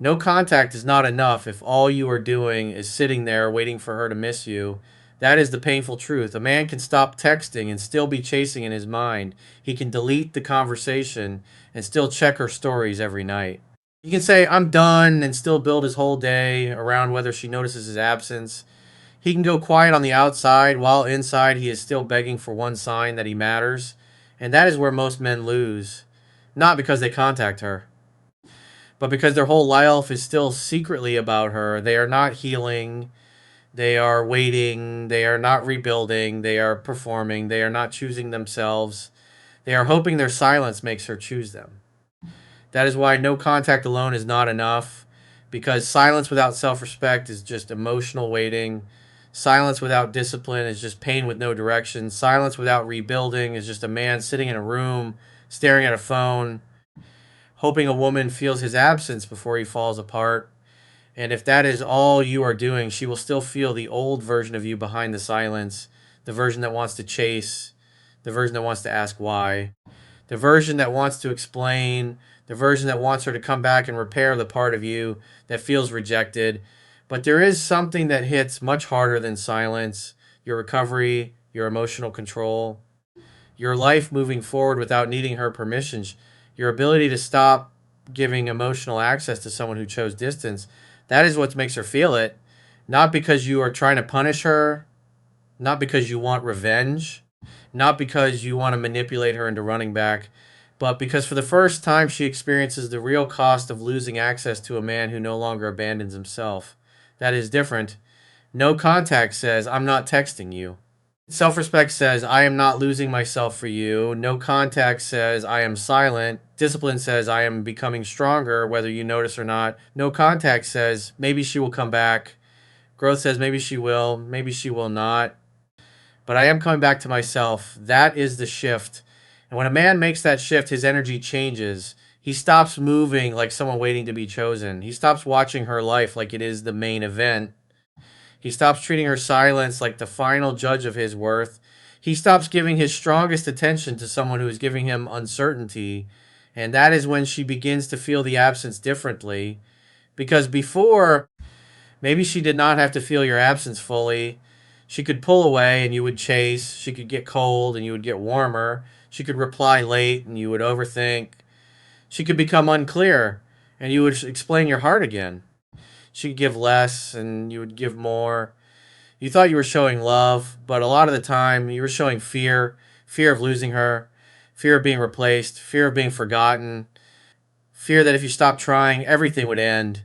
No contact is not enough if all you are doing is sitting there waiting for her to miss you. That is the painful truth. A man can stop texting and still be chasing in his mind. He can delete the conversation and still check her stories every night. He can say, I'm done, and still build his whole day around whether she notices his absence. He can go quiet on the outside while inside he is still begging for one sign that he matters. And that is where most men lose. Not because they contact her, but because their whole life is still secretly about her. They are not healing. They are waiting. They are not rebuilding. They are performing. They are not choosing themselves. They are hoping their silence makes her choose them. That is why no contact alone is not enough, because silence without self respect is just emotional waiting. Silence without discipline is just pain with no direction. Silence without rebuilding is just a man sitting in a room, staring at a phone, hoping a woman feels his absence before he falls apart. And if that is all you are doing, she will still feel the old version of you behind the silence, the version that wants to chase, the version that wants to ask why, the version that wants to explain, the version that wants her to come back and repair the part of you that feels rejected. But there is something that hits much harder than silence: your recovery, your emotional control, your life moving forward without needing her permissions, your ability to stop giving emotional access to someone who chose distance. That is what makes her feel it. Not because you are trying to punish her, not because you want revenge, not because you want to manipulate her into running back, but because for the first time she experiences the real cost of losing access to a man who no longer abandons himself. That is different. No contact says, I'm not texting you. Self respect says, I am not losing myself for you. No contact says, I am silent. Discipline says, I am becoming stronger, whether you notice or not. No contact says, maybe she will come back. Growth says, maybe she will not. But I am coming back to myself. That is the shift. And when a man makes that shift, his energy changes. He stops moving like someone waiting to be chosen. He stops watching her life like it is the main event. He stops treating her silence like the final judge of his worth. He stops giving his strongest attention to someone who is giving him uncertainty. And that is when she begins to feel the absence differently. Because before, maybe she did not have to feel your absence fully. She could pull away and you would chase. She could get cold and you would get warmer. She could reply late and you would overthink. She could become unclear and you would explain your heart again. She could give less and you would give more. You thought you were showing love, but a lot of the time you were showing fear: fear of losing her, fear of being replaced, fear of being forgotten, fear that if you stopped trying, everything would end.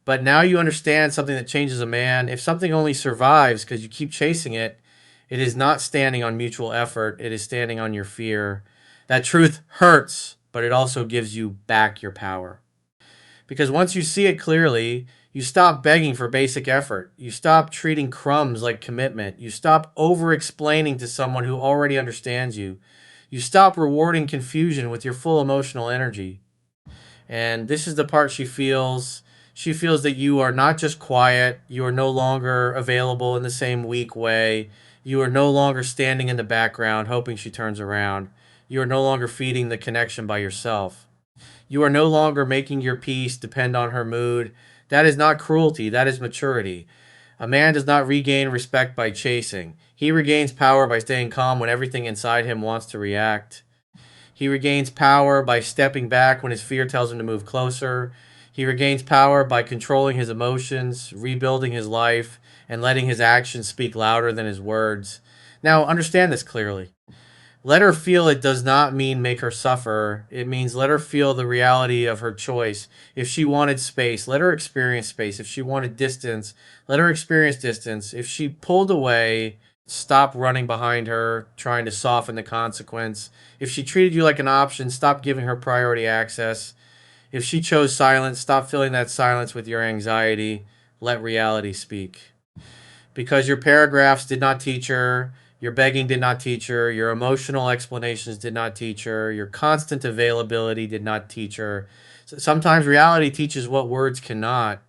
But now you understand something that changes a man. If something only survives because you keep chasing it, it is not standing on mutual effort, it is standing on your fear. That truth hurts, but it also gives you back your power. Because once you see it clearly, you stop begging for basic effort. You stop treating crumbs like commitment. You stop over explaining to someone who already understands you. You stop rewarding confusion with your full emotional energy. And this is the part she feels. She feels that you are not just quiet, you are no longer available in the same weak way. You are no longer standing in the background hoping she turns around. You are no longer feeding the connection by yourself. You are no longer making your peace depend on her mood. That is not cruelty, that is maturity. A man does not regain respect by chasing. He regains power by staying calm when everything inside him wants to react. He regains power by stepping back when his fear tells him to move closer. He regains power by controlling his emotions, rebuilding his life, and letting his actions speak louder than his words. Now, understand this clearly. Let her feel it does not mean make her suffer. It means let her feel the reality of her choice. If she wanted space, let her experience space. If she wanted distance, let her experience distance. If she pulled away, stop running behind her, trying to soften the consequence. If she treated you like an option, stop giving her priority access. If she chose silence, stop filling that silence with your anxiety. Let reality speak. Because your paragraphs did not teach her, your begging did not teach her, your emotional explanations did not teach her, your constant availability did not teach her. Sometimes reality teaches what words cannot.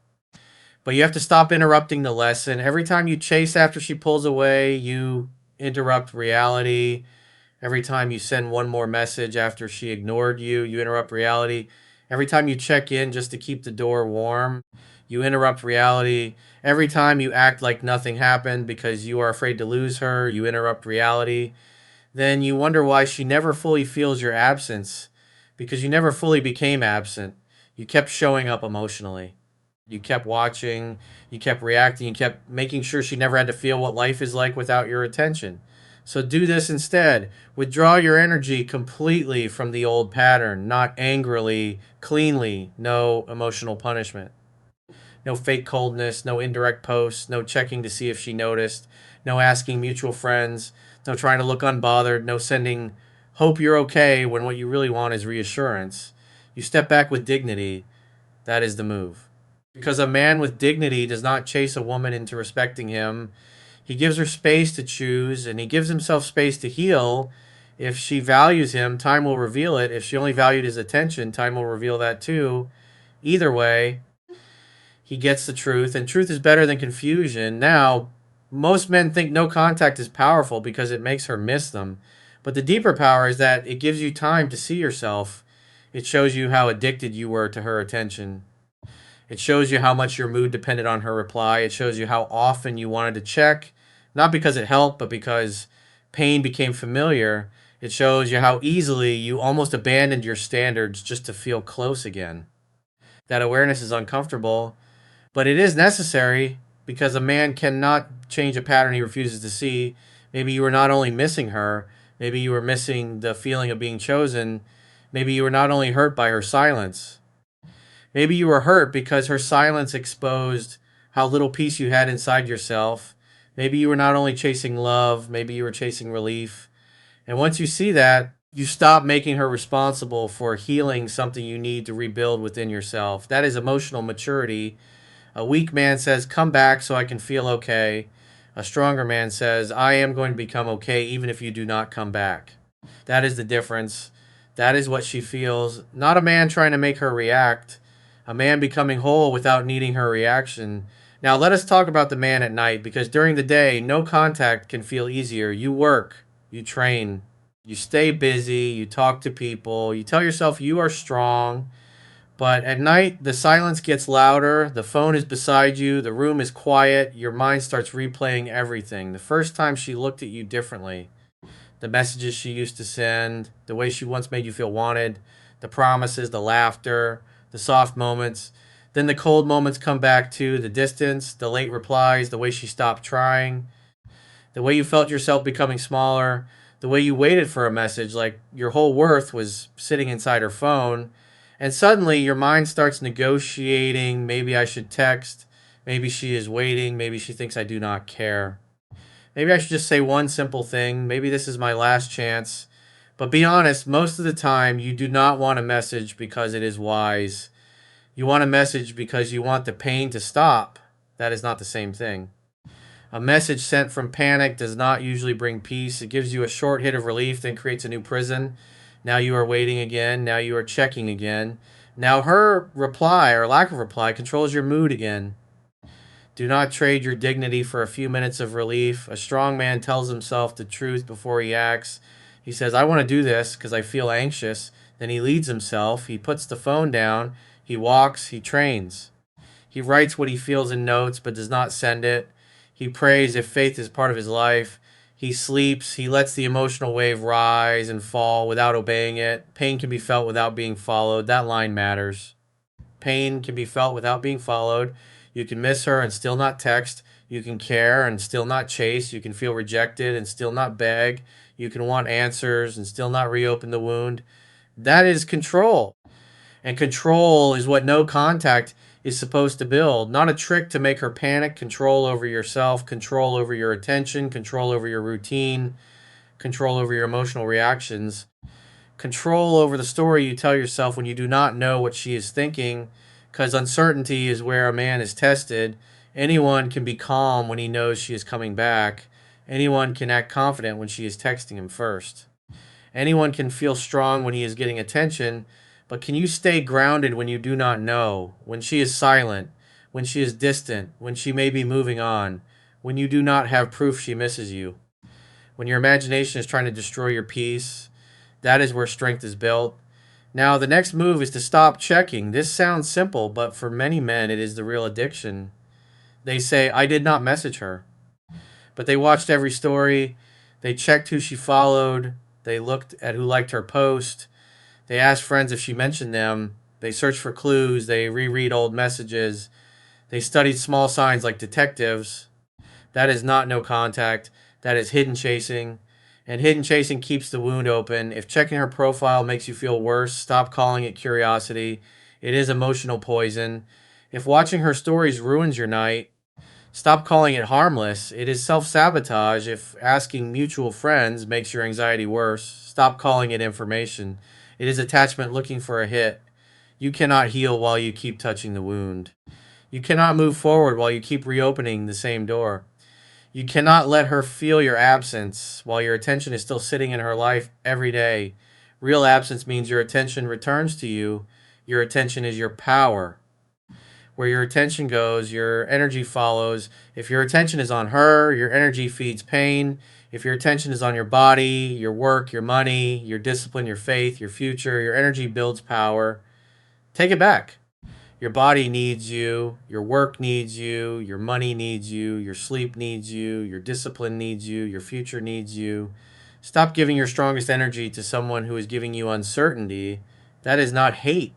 But you have to stop interrupting the lesson. Every time you chase after she pulls away, you interrupt reality. Every time you send one more message after she ignored you, you interrupt reality. Every time you check in just to keep the door warm, you interrupt reality. Every time you act like nothing happened because you are afraid to lose her, you interrupt reality. Then you wonder why she never fully feels your absence, because you never fully became absent. You kept showing up emotionally. You kept watching, you kept reacting, you kept making sure she never had to feel what life is like without your attention. So do this instead. Withdraw your energy completely from the old pattern, not angrily, cleanly, no emotional punishment. No fake coldness, no indirect posts, no checking to see if she noticed, no asking mutual friends, no trying to look unbothered, no sending hope you're okay when what you really want is reassurance. You step back with dignity. That is the move. Because a man with dignity does not chase a woman into respecting him. He gives her space to choose, and he gives himself space to heal. If she values him, time will reveal it. If she only valued his attention, time will reveal that too. Either way, he gets the truth, and truth is better than confusion. Now, most men think no contact is powerful because it makes her miss them. But the deeper power is that it gives you time to see yourself. It shows you how addicted you were to her attention. It shows you how much your mood depended on her reply. It shows you how often you wanted to check, not because it helped, but because pain became familiar. It shows you how easily you almost abandoned your standards just to feel close again. That awareness is uncomfortable, but it is necessary because a man cannot change a pattern he refuses to see. Maybe you were not only missing her, maybe you were missing the feeling of being chosen. Maybe you were not only hurt by her silence, maybe you were hurt because her silence exposed how little peace you had inside yourself. Maybe you were not only chasing love, maybe you were chasing relief. And once you see that, you stop making her responsible for healing something you need to rebuild within yourself. That is emotional maturity. A weak man says, "Come back so I can feel okay." A stronger man says, "I am going to become okay even if you do not come back." That is the difference. That is what she feels. Not a man trying to make her react, a man becoming whole without needing her reaction. Now, let us talk about the man at night, because during the day, no contact can feel easier. You work, you train, you stay busy, you talk to people, you tell yourself you are strong. But at night, the silence gets louder, the phone is beside you, the room is quiet, your mind starts replaying everything. The first time she looked at you differently, the messages she used to send, the way she once made you feel wanted, the promises, the laughter, the soft moments. Then the cold moments come back too, the distance, the late replies, the way she stopped trying, the way you felt yourself becoming smaller, the way you waited for a message like your whole worth was sitting inside her phone. And suddenly your mind starts negotiating. Maybe I should text. Maybe she is waiting. Maybe she thinks I do not care. Maybe I should just say one simple thing. Maybe this is my last chance. But be honest, most of the time you do not want a message because it is wise. You want a message because you want the pain to stop. That is not the same thing. A message sent from panic does not usually bring peace. It gives you a short hit of relief, then creates a new prison. Now you are waiting again. Now you are checking again. Now her reply or lack of reply controls your mood again. Do not trade your dignity for a few minutes of relief. A strong man tells himself the truth before he acts. He says, "I want to do this because I feel anxious." Then he leads himself. He puts the phone down. He walks. He trains. He writes what he feels in notes but does not send it. He prays if faith is part of his life. He sleeps. He lets the emotional wave rise and fall without obeying it. Pain can be felt without being followed. That line matters. Pain can be felt without being followed. You can miss her and still not text. You can care and still not chase. You can feel rejected and still not beg. You can want answers and still not reopen the wound. That is control. And control is what no contact is supposed to build. Not a trick to make her panic. Control over yourself, control over your attention, control over your routine, control over your emotional reactions, control over the story you tell yourself when you do not know what she is thinking, because uncertainty is where a man is tested. Anyone can be calm when he knows she is coming back. Anyone can act confident when she is texting him first. Anyone can feel strong when he is getting attention, but can you stay grounded when you do not know, when she is silent, when she is distant, when she may be moving on, when you do not have proof she misses you, when your imagination is trying to destroy your peace? That is where strength is built. Now, the next move is to stop checking. This sounds simple, but for many men, it is the real addiction. They say, I did not message her. But they watched every story. They checked who she followed. They looked at who liked her post. They asked friends if she mentioned them. They searched for clues. They reread old messages. They studied small signs like detectives. That is not no contact. That is hidden chasing. And hidden chasing keeps the wound open. If checking her profile makes you feel worse, stop calling it curiosity. It is emotional poison. If watching her stories ruins your night, stop calling it harmless. It is self sabotage. If asking mutual friends makes your anxiety worse, stop calling it information. It is attachment looking for a hit. You cannot heal while you keep touching the wound. You cannot move forward while you keep reopening the same door. You cannot let her feel your absence while your attention is still sitting in her life every day. Real absence means your attention returns to you. Your attention is your power. Where your attention goes, your energy follows. If your attention is on her, your energy feeds pain. If your attention is on your body, your work, your money, your discipline, your faith, your future, your energy builds power. Take it back. Your body needs you, your work needs you, your money needs you, your sleep needs you, your discipline needs you, your future needs you. Stop giving your strongest energy to someone who is giving you uncertainty. That is not hate.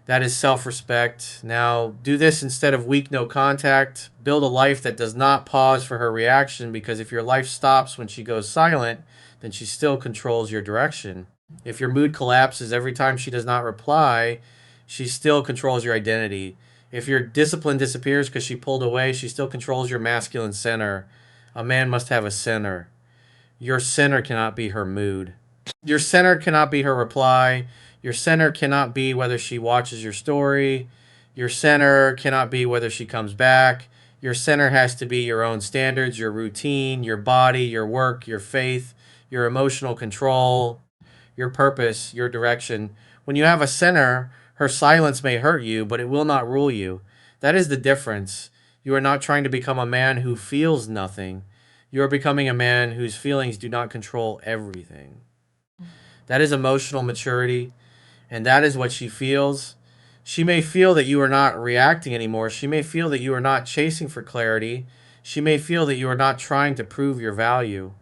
That is self respect. Now, do this instead of weak no contact. Build a life that does not pause for her reaction, because if your life stops when she goes silent, then she still controls your direction. If your mood collapses every time she does not reply, she still controls your identity. If your discipline disappears because she pulled away, she still controls your masculine center. A man must have a center. Your center cannot be her mood. Your center cannot be her reply. Your center cannot be whether she watches your story. Your center cannot be whether she comes back. Your center has to be your own standards, your routine, your body, your work, your faith, your emotional control, your purpose, your direction. When you have a center, her silence may hurt you, but it will not rule you. That is the difference. You are not trying to become a man who feels nothing. You are becoming a man whose feelings do not control everything. That is emotional maturity, and that is what she feels. She may feel that you are not reacting anymore. She may feel that you are not chasing for clarity. She may feel that you are not trying to prove your value.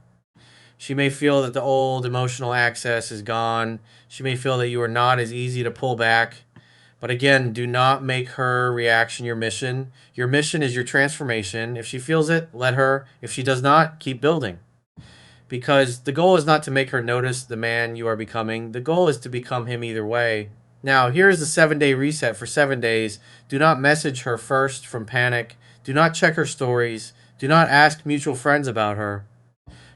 She may feel that the old emotional access is gone. She may feel that you are not as easy to pull back. But again, do not make her reaction your mission. Your mission is your transformation. If she feels it, let her. If she does not, keep building. Because the goal is not to make her notice the man you are becoming. The goal is to become him either way. Now, here is the 7 day reset for 7 days. Do not message her first from panic. Do not check her stories. Do not ask mutual friends about her.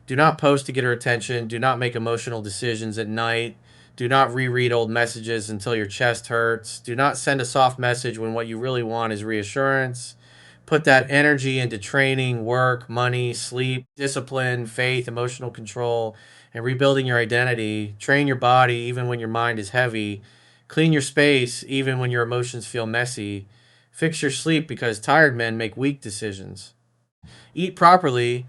Do not post to get her attention. Do not make emotional decisions at night. Do not reread old messages until your chest hurts. Do not send a soft message when what you really want is reassurance. Put that energy into training, work, money, sleep, discipline, faith, emotional control, and rebuilding your identity. Train your body even when your mind is heavy. Clean your space even when your emotions feel messy. Fix your sleep because tired men make weak decisions. Eat properly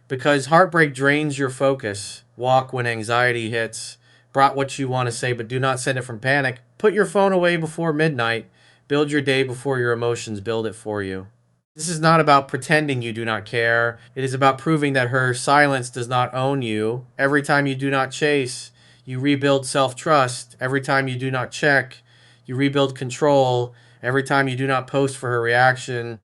because heartbreak drains your focus. Walk when anxiety hits. Brought what you want to say, but do not send it from panic. Put your phone away before midnight. Build your day before your emotions build it for you. This is not about pretending you do not care. It is about proving that her silence does not own you. Every time you do not chase, you rebuild self trust. Every time you do not check, you rebuild control. Every time you do not post for her reaction,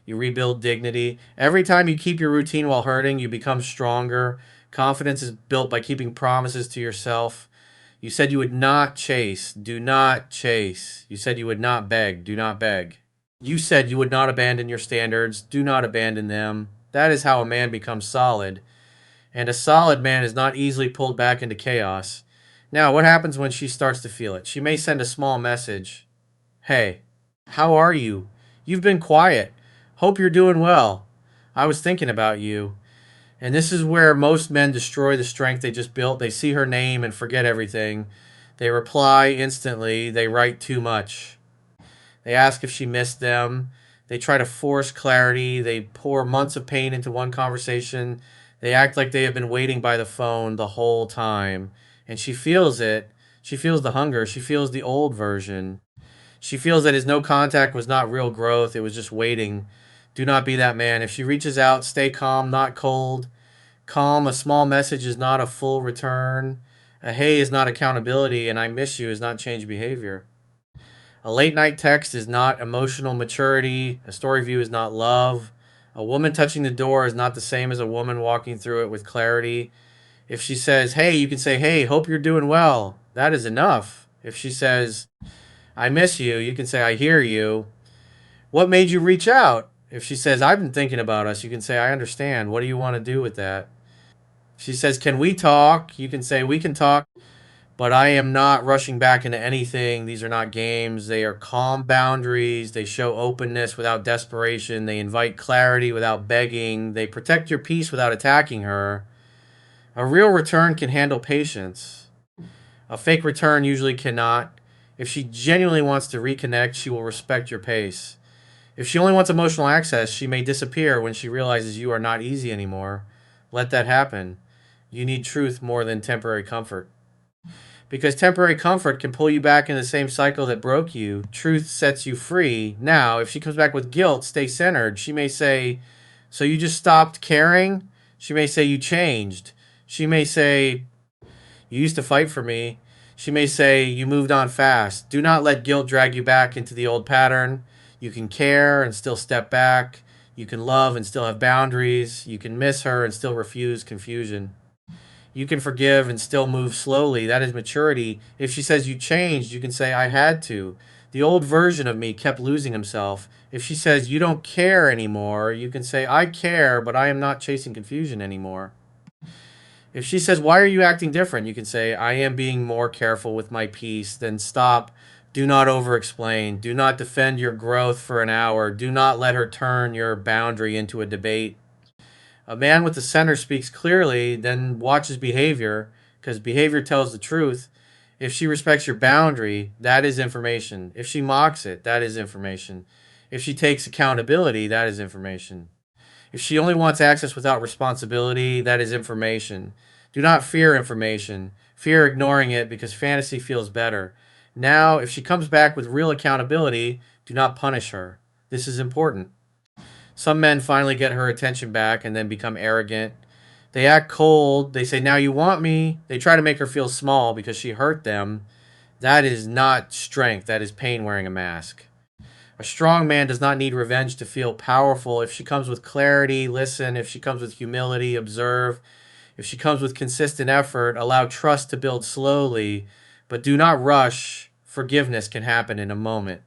you rebuild dignity. Every time you keep your routine while hurting, you become stronger. Confidence is built by keeping promises to yourself. You said you would not chase. Do not chase. You said you would not beg. Do not beg. You said you would not abandon your standards. Do not abandon them. That is how a man becomes solid. And a solid man is not easily pulled back into chaos. Now, what happens when she starts to feel it? She may send a small message. Hey, how are you? You've been quiet. Hope you're doing well. I was thinking about you. And this is where most men destroy the strength they just built. They see her name and forget everything. They reply instantly. They write too much. They ask if she missed them. They try to force clarity. They pour months of pain into one conversation. They act like they have been waiting by the phone the whole time. And she feels it. She feels the hunger. She feels the old version. She feels that his no contact was not real growth, it was just waiting. Do not be that man. If she reaches out, stay calm, not cold. Calm, a small message is not a full return. A hey is not accountability, and I miss you is not change behavior. A late night text is not emotional maturity. A story view is not love. A woman touching the door is not the same as a woman walking through it with clarity. If she says, hey, you can say, hey, hope you're doing well. That is enough. If she says, I miss you, you can say, I hear you. What made you reach out? If she says, I've been thinking about us, you can say, I understand. What do you want to do with that? If she says, can we talk? You can say, we can talk, but I am not rushing back into anything. These are not games. They are calm boundaries. They show openness without desperation. They invite clarity without begging. They protect your peace without attacking her. A real return can handle patience. A fake return usually cannot. If she genuinely wants to reconnect, she will respect your pace. If she only wants emotional access, she may disappear when she realizes you are not easy anymore. Let that happen. You need truth more than temporary comfort. Because temporary comfort can pull you back in the same cycle that broke you. Truth sets you free. Now, if she comes back with guilt, stay centered. She may say, so you just stopped caring? She may say, you changed. She may say, you used to fight for me. She may say, you moved on fast. Do not let guilt drag you back into the old pattern. You can care and still step back. You can love and still have boundaries. You can miss her and still refuse confusion. You can forgive and still move slowly. That is maturity. If she says you changed, you can say, I had to. The old version of me kept losing himself. If she says you don't care anymore, you can say, I care, but I am not chasing confusion anymore. If she says, why are you acting different? You can say, I am being more careful with my peace. Then stop. Do not over explain. Do not defend your growth for an hour. Do not let her turn your boundary into a debate. A man with the center speaks clearly, then watches behavior, because behavior tells the truth. If she respects your boundary, that is information. If she mocks it, that is information. If she takes accountability, that is information. If she only wants access without responsibility, that is information. Do not fear information. Fear ignoring it because fantasy feels better. Now, if she comes back with real accountability, do not punish her. This is important. Some men finally get her attention back and then become arrogant. They act cold. They say, now you want me. They try to make her feel small because she hurt them. That is not strength. That is pain wearing a mask. A strong man does not need revenge to feel powerful. If she comes with clarity, listen. If she comes with humility, observe. If she comes with consistent effort, allow trust to build slowly, but do not rush. Forgiveness can happen in a moment.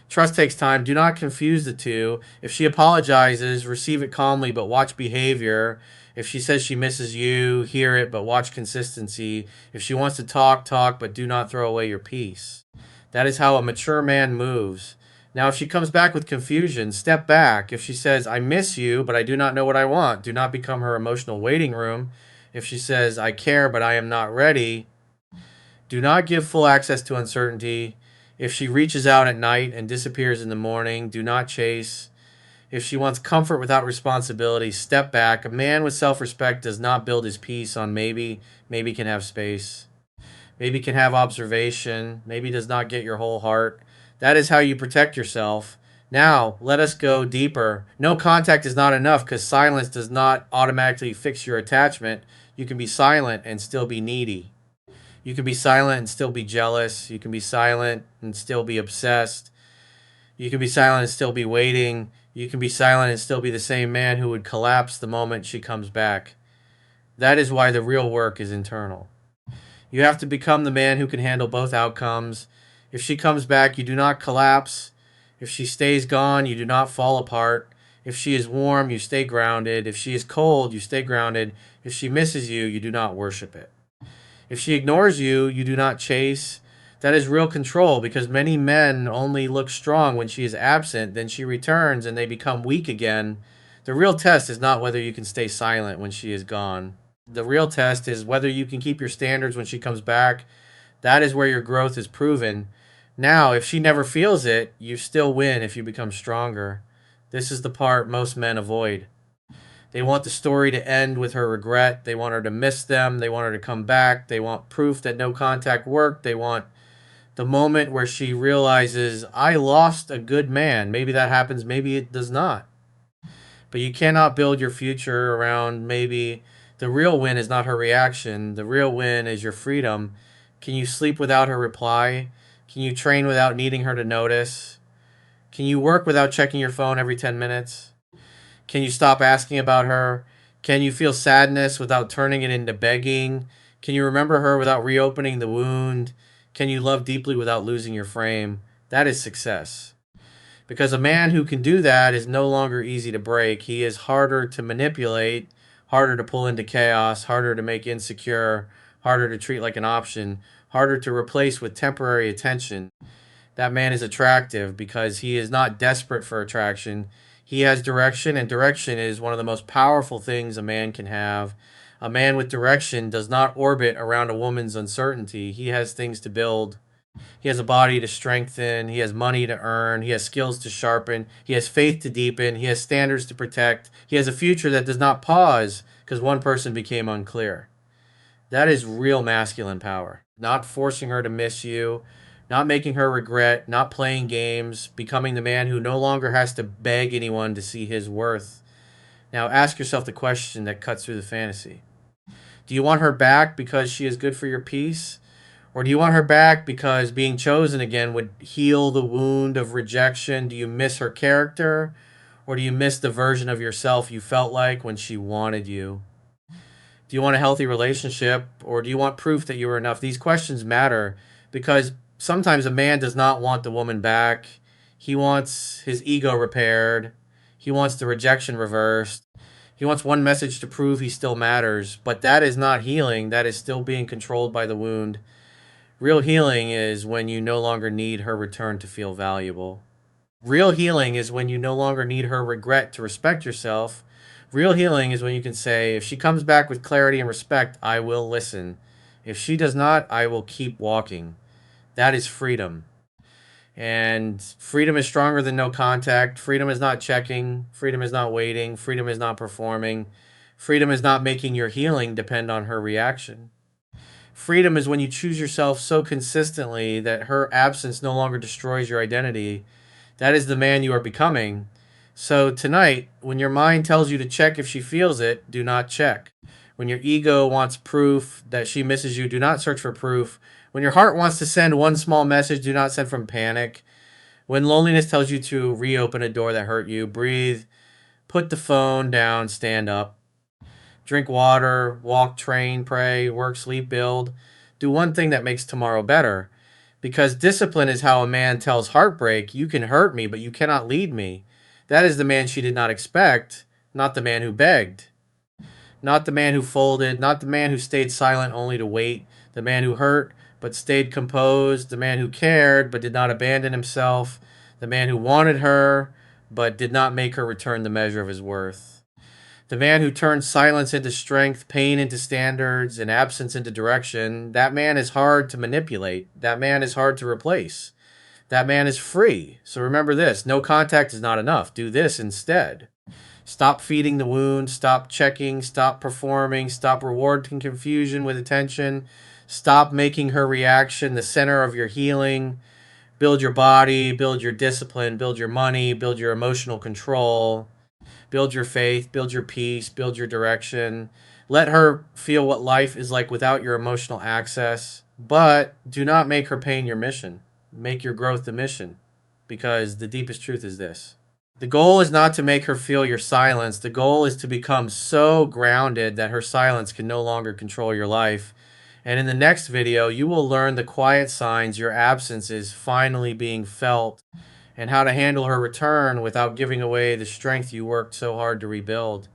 Trust takes time. Do not confuse the two. If she apologizes, receive it calmly, but watch behavior. If she says she misses you, hear it, but watch consistency. If she wants to talk, talk, but do not throw away your peace. That is how a mature man moves. Now, if she comes back with confusion, step back. If she says, I miss you, but I do not know what I want, do not become her emotional waiting room. If she says, I care, but I am not ready, do not give full access to uncertainty. If she reaches out at night and disappears in the morning, do not chase. If she wants comfort without responsibility, step back. A man with self respect does not build his peace on maybe. Maybe can have space. Maybe can have observation. Maybe does not get your whole heart. That is how you protect yourself. Now, let us go deeper. No contact is not enough because silence does not automatically fix your attachment. You can be silent and still be needy. You can be silent and still be jealous. You can be silent and still be obsessed. You can be silent and still be waiting. You can be silent and still be the same man who would collapse the moment she comes back. That is why the real work is internal. You have to become the man who can handle both outcomes. If she comes back, you do not collapse. If she stays gone, you do not fall apart. If she is warm, you stay grounded. If she is cold, you stay grounded. If she misses you, you do not worship it. If she ignores you, you do not chase. That is real control because many men only look strong when she is absent, then she returns and they become weak again. The real test is not whether you can stay silent when she is gone. The real test is whether you can keep your standards when she comes back. That is where your growth is proven. Now, if she never feels it, you still win if you become stronger. This is the part most men avoid. They want the story to end with her regret. They want her to miss them. They want her to come back. They want proof that no contact worked. They want the moment where she realizes, I lost a good man. Maybe that happens, maybe it does not. But you cannot build your future around maybe the real win is not her reaction. The real win is your freedom. Can you sleep without her reply? Can you train without needing her to notice? Can you work without checking your phone every 10 minutes? Can you stop asking about her? Can you feel sadness without turning it into begging? Can you remember her without reopening the wound? Can you love deeply without losing your frame? That is success. Because a man who can do that is no longer easy to break. He is harder to manipulate, harder to pull into chaos, harder to make insecure, harder to treat like an option, harder to replace with temporary attention. That man is attractive because he is not desperate for attraction. He has direction, and direction is one of the most powerful things a man can have. A man with direction does not orbit around a woman's uncertainty. He has things to build. He has a body to strengthen. He has money to earn. He has skills to sharpen. He has faith to deepen. He has standards to protect. He has a future that does not pause because one person became unclear. That is real masculine power. Not forcing her to miss you, not making her regret, not playing games, becoming the man who no longer has to beg anyone to see his worth. Now ask yourself the question that cuts through the fantasy. Do you want her back because she is good for your peace? Or do you want her back because being chosen again would heal the wound of rejection? Do you miss her character? Or do you miss the version of yourself you felt like when she wanted you? Do you want a healthy relationship? Or do you want proof that you were enough? These questions matter because sometimes a man does not want the woman back. He wants his ego repaired. He wants the rejection reversed. He wants one message to prove he still matters. But that is not healing. That is still being controlled by the wound. Real healing is when you no longer need her return to feel valuable. Real healing is when you no longer need her regret to respect yourself. Real healing is when you can say, if she comes back with clarity and respect, I will listen. If she does not, I will keep walking. That is freedom. And freedom is stronger than no contact. Freedom is not checking. Freedom is not waiting. Freedom is not performing. Freedom is not making your healing depend on her reaction. Freedom is when you choose yourself so consistently that her absence no longer destroys your identity. That is the man you are becoming. So tonight, when your mind tells you to check if she feels it, do not check. When your ego wants proof that she misses you, do not search for proof. When your heart wants to send one small message, do not send from panic. When loneliness tells you to reopen a door that hurt you, breathe, put the phone down, stand up. Drink water, walk, train, pray, work, sleep, build. Do one thing that makes tomorrow better. Because discipline is how a man tells heartbreak, you can hurt me, but you cannot lead me. That is the man she did not expect, not the man who begged. Not the man who folded, not the man who stayed silent only to wait, the man who hurt but stayed composed, the man who cared but did not abandon himself, the man who wanted her but did not make her return the measure of his worth. The man who turned silence into strength, pain into standards, and absence into direction, that man is hard to manipulate. That man is hard to replace. That man is free. So remember this, no contact is not enough. Do this instead. Stop feeding the wound. Stop checking. Stop performing. Stop rewarding confusion with attention. Stop making her reaction the center of your healing. Build your body, build your discipline, build your money, build your emotional control. Build your faith, build your peace, build your direction. Let her feel what life is like without your emotional access, but do not make her pain your mission. Make your growth the mission, because the deepest truth is this. The goal is not to make her feel your silence. The goal is to become so grounded that her silence can no longer control your life. And in the next video, you will learn the quiet signs your absence is finally being felt and how to handle her return without giving away the strength you worked so hard to rebuild.